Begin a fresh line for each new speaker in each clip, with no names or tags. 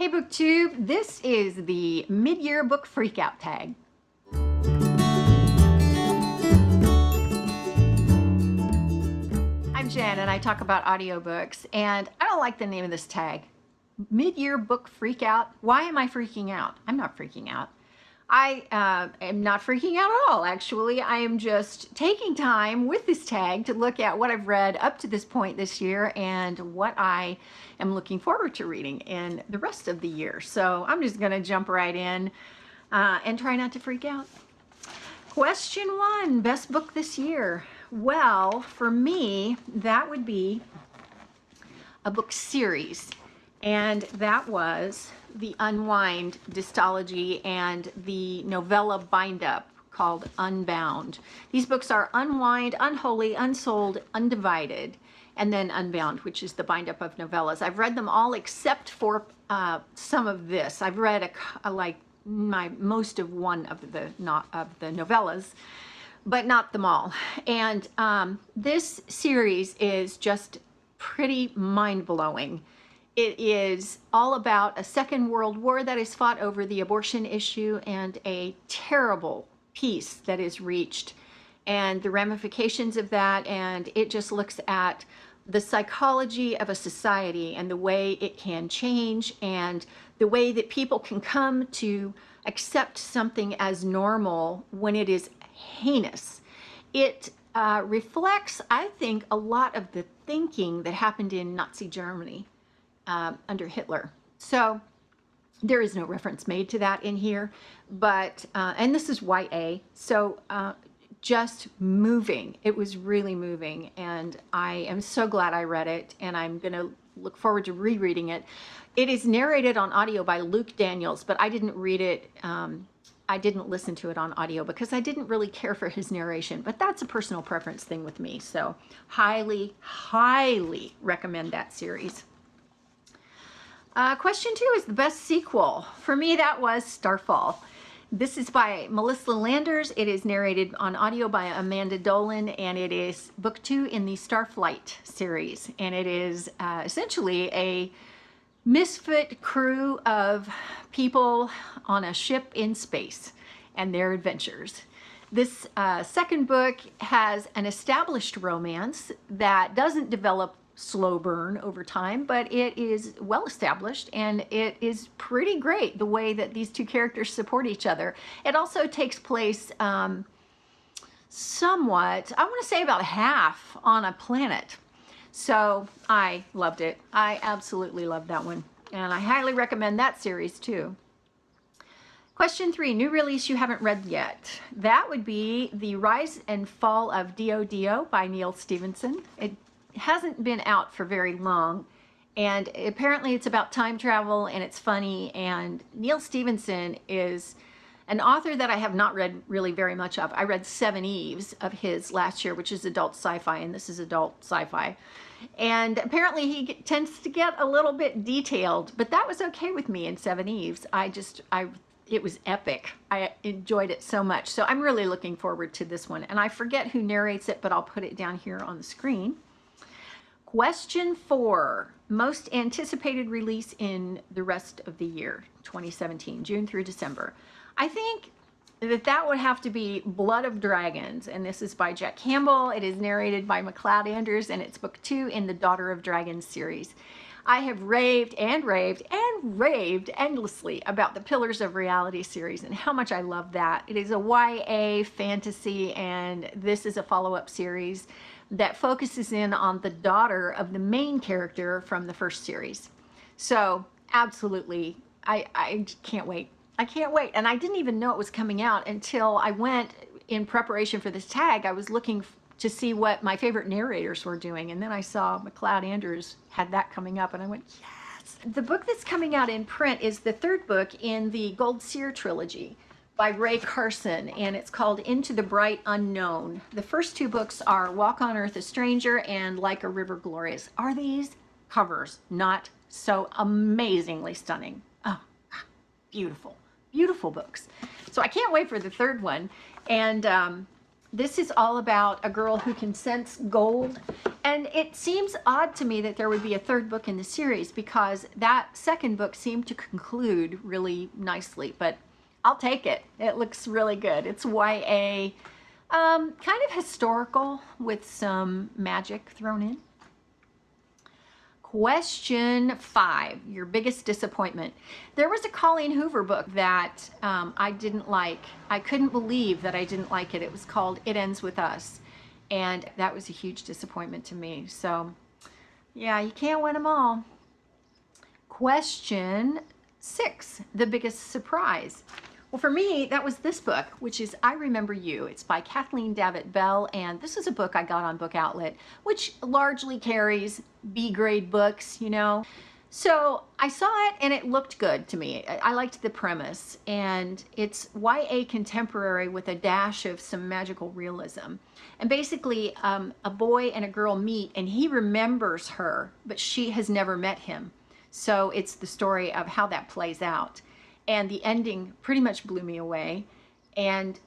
Hey BookTube, this is the mid-year book freakout tag. I'm Jen and I talk about audiobooks, and I don't like the name of this tag. Mid-year book freakout. Why am I freaking out? I'm not freaking out. I am not freaking out at all, actually. I am just taking time with this tag to look at what I've read up to this point this year and what I am looking forward to reading in the rest of the year. So I'm just going to jump right in and try not to freak out. Question 1, best book this year. Well, for me, that would be a book series, and that was the Unwind dystology and the novella bind-up called Unbound. These books are Unwind, Unholy, Unsold, Undivided, and then Unbound, which is the bind-up of novellas. I've read them all except for some of this. I've read most of one of the novellas, but not them all. And this series is just pretty mind-blowing. It is all about a Second World War that is fought over the abortion issue and a terrible peace that is reached and the ramifications of that. And it just looks at the psychology of a society and the way it can change and the way that people can come to accept something as normal when it is heinous. It reflects, I think, a lot of the thinking that happened in Nazi Germany under Hitler. So there is no reference made to that in here, but and this is YA, so just moving. It was really moving, and I am so glad I read it, and I'm gonna look forward to rereading it. It is narrated on audio by Luke Daniels, but I didn't read it, I didn't listen to it on audio because I didn't really care for his narration, but that's a personal preference thing with me. So highly, highly recommend that series. Question 2 is the best sequel. For me, that was Starfall. This is by Melissa Landers. It is narrated on audio by Amanda Dolan, and it is book 2 in the Starflight series. And it is essentially a misfit crew of people on a ship in space and their adventures. This second book has an established romance that doesn't develop slow burn over time, but it is well established, and it is pretty great the way that these two characters support each other. It also takes place somewhat, I want to say about half on a planet. So I loved it. I absolutely loved that one, and I highly recommend that series too. Question 3, new release you haven't read yet. That would be The Rise and Fall of D.O.D.O by Neal Stephenson. It hasn't been out for very long, and apparently it's about time travel and it's funny, and Neal Stephenson is an author that I have not read really very much of. I read 7 Eves of his last year, which is adult sci-fi, and this is adult sci-fi, and apparently he tends to get a little bit detailed, but that was okay with me in 7 Eves. It was epic. I enjoyed it so much, so I'm really looking forward to this one, and I forget who narrates it, but I'll put it down here on the screen. Question 4, most anticipated release in the rest of the year, 2017, June through December. I think that would have to be Blood of Dragons, and this is by Jack Campbell. It is narrated by MacLeod, and it's book 2 in the Daughter of Dragons series. I have raved and raved and raved endlessly about the Pillars of Reality series and how much I love that. It is a YA fantasy, and this is a follow-up series that focuses in on the daughter of the main character from the first series. So absolutely, I can't wait. I can't wait. And I didn't even know it was coming out until I went, in preparation for this tag, I was looking to see what my favorite narrators were doing. And then I saw MacLeod had that coming up, and I went, yes. The book that's coming out in print is the 3rd book in the Gold Seer trilogy by Ray Carson, and it's called Into the Bright Unknown. The first 2 books are Walk on Earth a Stranger and Like a River Glorious. Are these covers not so amazingly stunning? Oh, beautiful, beautiful books. So I can't wait for the 3rd one. And This is all about a girl who can sense gold. And it seems odd to me that there would be a third book in the series because that second book seemed to conclude really nicely, but I'll take it. It looks really good. It's YA, kind of historical with some magic thrown in. Question 5, your biggest disappointment. There was a Colleen Hoover book that I didn't like. I couldn't believe that I didn't like it. It was called It Ends With Us. And that was a huge disappointment to me. So, yeah, you can't win them all. Question 6, the biggest surprise. Well, for me, that was this book, which is I Remember You. It's by Kathleen, Davitt, Bell, and this is a book I got on Book Outlet, which largely carries B-grade books, you know. So I saw it and it looked good to me. I liked the premise, and it's YA contemporary with a dash of some magical realism. And basically, a boy and a girl meet, and he remembers her, but she has never met him. So it's the story of how that plays out. And the ending pretty much blew me away, and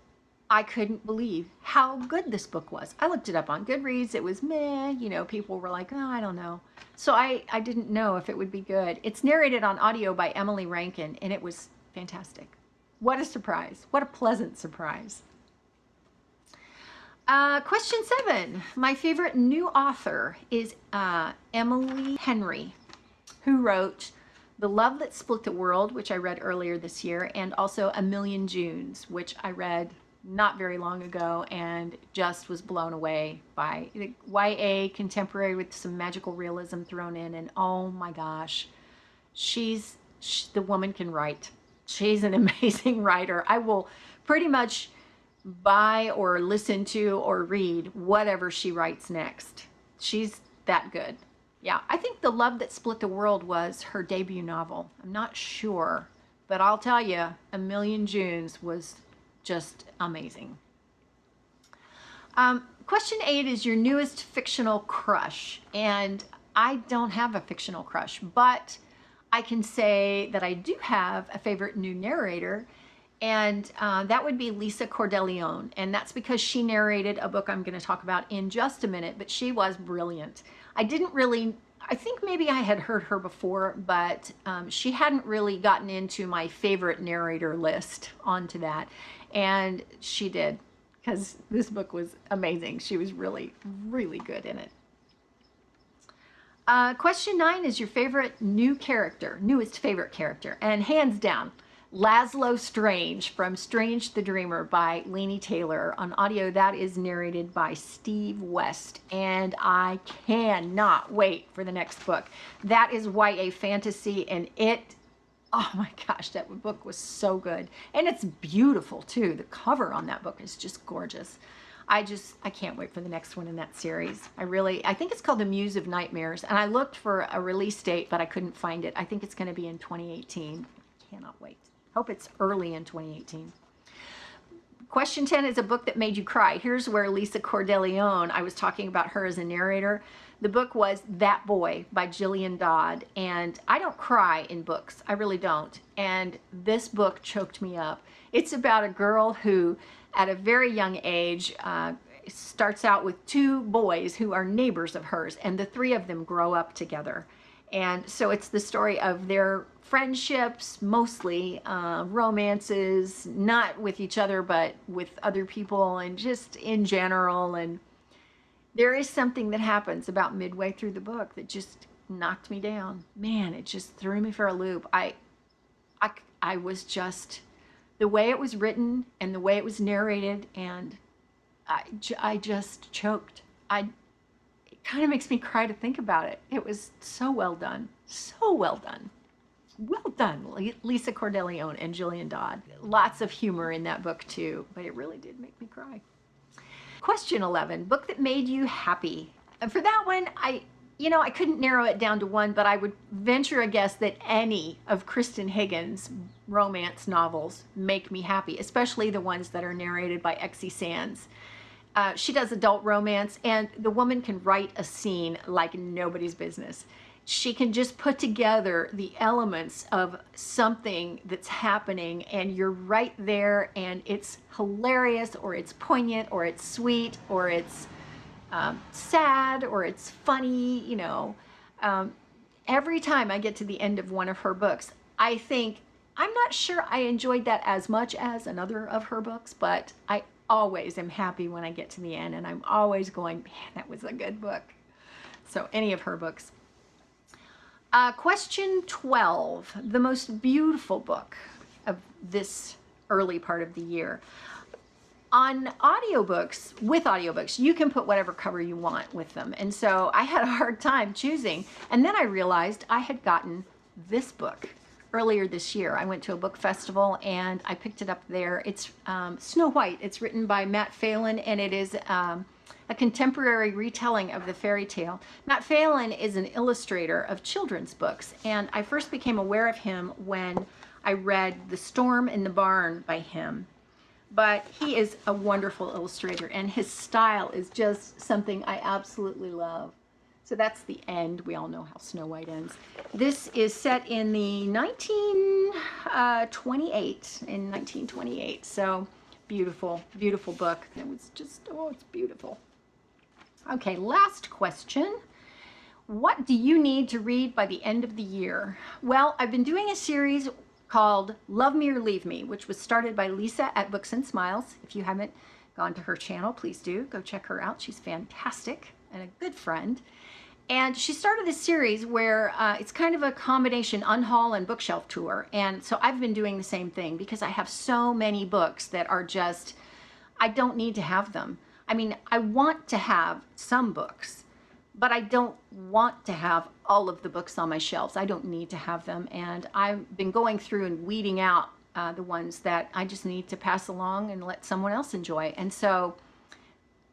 I couldn't believe how good this book was. I looked it up on Goodreads. It was meh, you know, people were like, oh, I don't know. So I didn't know if it would be good. It's narrated on audio by Emily Rankin, and it was fantastic. What a surprise. What a pleasant surprise. Question 7. My favorite new author is Emily Henry, who wrote The Love That Split the World, which I read earlier this year, and also A Million Junes, which I read not very long ago and just was blown away by. The YA contemporary with some magical realism thrown in, and oh my gosh, the woman can write. She's an amazing writer. I will pretty much buy or listen to or read whatever she writes next. She's that good. Yeah, I think The Love That Split the World was her debut novel. I'm not sure, but I'll tell you, A Million Junes was just amazing. Question 8 is your newest fictional crush. And I don't have a fictional crush, but I can say that I do have a favorite new narrator, and that would be Lisa Cordeleone. And that's because she narrated a book I'm going to talk about in just a minute, but she was brilliant. I think maybe I had heard her before, but she hadn't really gotten into my favorite narrator list onto that. And she did, because this book was amazing. She was really, really good in it. Question 9 is your favorite newest favorite character. And hands down, Laszlo Strange from Strange the Dreamer by Laini Taylor. On audio, that is narrated by Steve West, and I cannot wait for the next book. That is YA fantasy, and oh my gosh, that book was so good. And it's beautiful too. The cover on that book is just gorgeous. I can't wait for the next one in that series. I think it's called The Muse of Nightmares, and I looked for a release date, but I couldn't find it. I think it's going to be in 2018. I cannot wait. Hope it's early in 2018. Question 10 is a book that made you cry. Here's where Lisa Cordeleone, I was talking about her as a narrator. The book was That Boy by Gillian Dodd. And I don't cry in books. I really don't. And this book choked me up. It's about a girl who, at a very young age, starts out with 2 boys who are neighbors of hers. And the 3 of them grow up together. And so it's the story of their friendships, mostly romances, not with each other, but with other people and just in general. And there is something that happens about midway through the book that just knocked me down. Man, it just threw me for a loop. I was just, the way it was written and the way it was narrated, and I just choked. It kind of makes me cry to think about it. It was so well done. So well done. Well done, Lisa Cordeleone and Gillian Dodd. Lots of humor in that book too, but it really did make me cry. Question 11, book that made you happy. And for that one, I couldn't narrow it down to one, but I would venture a guess that any of Kristen Higgins' romance novels make me happy, especially the ones that are narrated by Exie Sands. She does adult romance, and the woman can write a scene like nobody's business. she can just put together the elements of something that's happening, and you're right there, and it's hilarious, or it's poignant, or it's sweet, or it's sad, or it's funny, you know. Every time I get to the end of one of her books, I think, I'm not sure I enjoyed that as much as another of her books, but I always am happy when I get to the end, and I'm always going, man, that was a good book. So any of her books. Question 12, the most beautiful book of this early part of the year. On audiobooks, with audiobooks, you can put whatever cover you want with them. And so I had a hard time choosing. And then I realized I had gotten this book earlier this year. I went to a book festival and I picked it up there. It's Snow White. It's written by Matt Phelan, and it is a contemporary retelling of the fairy tale. Matt Phelan is an illustrator of children's books, and I first became aware of him when I read The Storm in the Barn by him. But he is a wonderful illustrator, and his style is just something I absolutely love. So that's the end. We all know how Snow White ends. This is set in the 1928. So beautiful, beautiful book. It was just, oh, it's beautiful. Okay, last question. What do you need to read by the end of the year? Well, I've been doing a series called Love Me or Leave Me, which was started by Lisa at Books and Smiles. If you haven't gone to her channel, please do. Go check her out. She's fantastic and a good friend. And she started this series where it's kind of a combination unhaul and bookshelf tour. And so I've been doing the same thing because I have so many books that are just, I don't need to have them. I mean, I want to have some books, but I don't want to have all of the books on my shelves. I don't need to have them. And I've been going through and weeding out the ones that I just need to pass along and let someone else enjoy. And so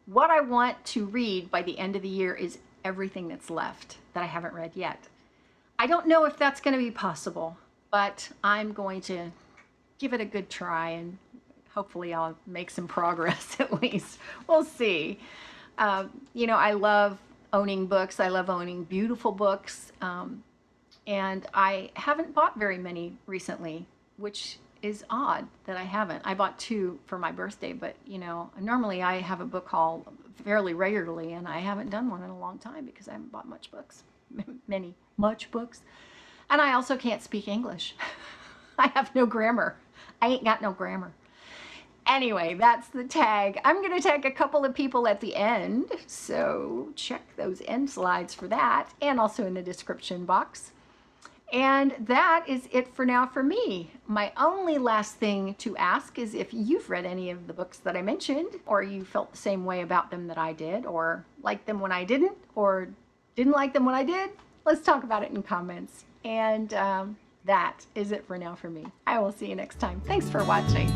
what I want to read by the end of the year is everything that's left that I haven't read yet. I don't know if that's going to be possible, but I'm going to give it a good try, and hopefully I'll make some progress at least. We'll see. You know, I love owning books. I love owning beautiful books. And I haven't bought very many recently, which is odd that I haven't. I bought 2 for my birthday, but you know, normally I have a book haul fairly regularly, and I haven't done one in a long time because I haven't bought much books, much books. And I also can't speak English. I have no grammar. I ain't got no grammar. Anyway, that's the tag. I'm going to tag a couple of people at the end, so check those end slides for that, and also in the description box. And that is it for now for me. My only last thing to ask is if you've read any of the books that I mentioned, or you felt the same way about them that I did, or liked them when I didn't, or didn't like them when I did. Let's talk about it in comments. And that is it for now for me. I will see you next time. Thanks for watching.